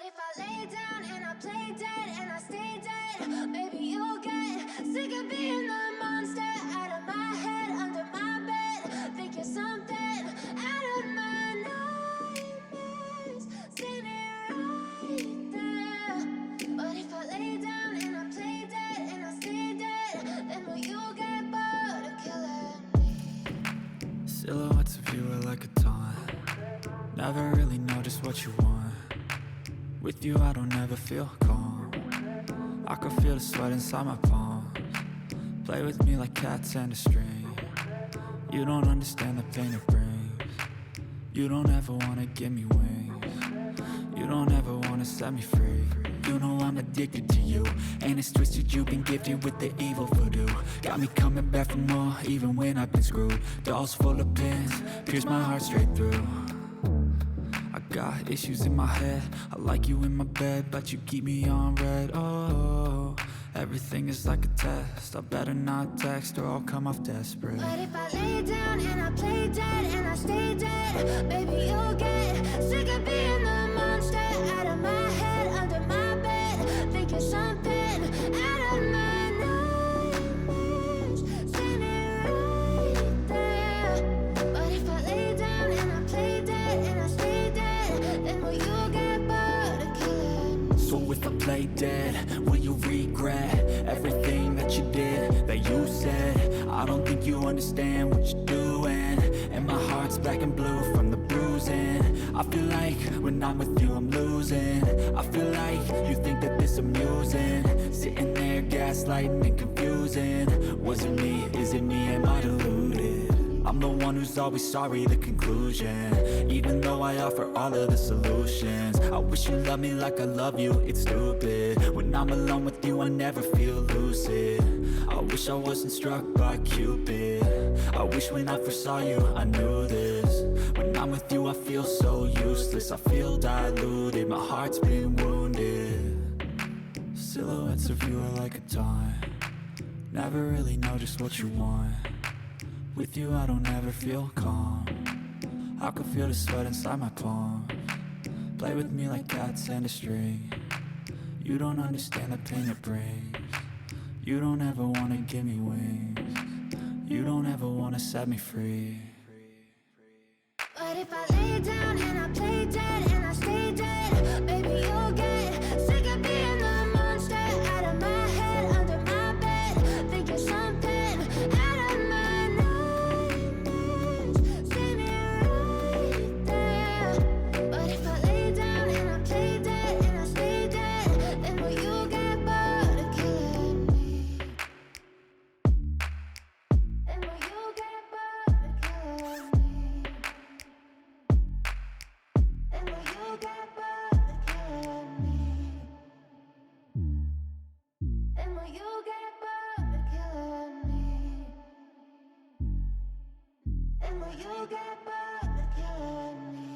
if I lay down and I play dead and I stay dead, maybe you'll get sick of being the monster out of my head, under my bed. Think you're something out of my nightmares, standing right there. But if I lay down and I play dead and I stay dead, then will you get bored of killing me? Silhouettes of you are like a taunt. Never really know just what you want. With you I don't ever feel calm. I can feel the sweat inside my palms. Play with me like cats and a string. You don't understand the pain it brings. You don't ever wanna give me wings. You don't ever wanna set me free. You know I'm addicted to you, and it's twisted, you've been gifted with the evil voodoo. Got me coming back for more, even when I've been screwed. Dolls full of pins, pierce my heart straight through. I got issues in my head, I like you in my bed, but you keep me on red. Oh, everything is like a test, I better not text or I'll come off desperate. But if I lay down and I play dead and I stay dead, baby you'll get sick of being the monster out of my head, under my bed. Think you're something out of my nightmares, standing right there. But if I lay down and I play dead and I stay dead, then will you get bored of killing me? So if I play dead, will you regret everything that you did, that you said? I don't think you understand what you're doing, and my heart's black and blue from the bruising. I feel like when I'm with you I'm losing. I feel like you think that this amusing, sitting there gaslighting and confusing. Was it me? Is it me? Am I deluded? I'm the one who's always sorry, the conclusion. Even though I offer all of the solutions, I wish you loved me like I love you, it's stupid. When I'm alone with you I never feel lucid. I wish I wasn't struck by Cupid. I wish when I first saw you I knew this. When I'm with you I feel so useless, I feel diluted, my heart's been wounded. Silhouettes of you are like a taunt. Never really know just what you want. With you I don't ever feel calm. I can feel the sweat inside my palms. Play with me like cats and a string. You don't understand the pain it brings. You don't ever wanna give me wings. You don't ever wanna set me free. But if I lay down and I play dead and I stay dead, baby you'll get sick of being the monster out of my head, under my bed. Think you're something out of my nightmares, standing right there. But if I lay down and I play dead and I stay dead, then will you get bored of killing me? Then will you get bored of killing me? And will you get bored of killing me? And will you get bored of killing me? And will you get bored of killing me?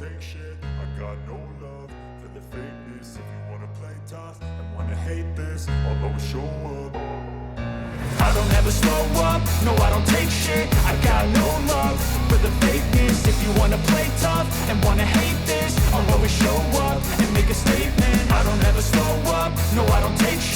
take shit. I got no love for the fakeness. If you wanna play tough and wanna hate this, I'll always show up. I don't ever slow up, no I don't take shit. I got no love for the fakeness. If you wanna play tough and wanna hate this, I'll always show up and make a statement. I don't ever slow up, no I don't take shit.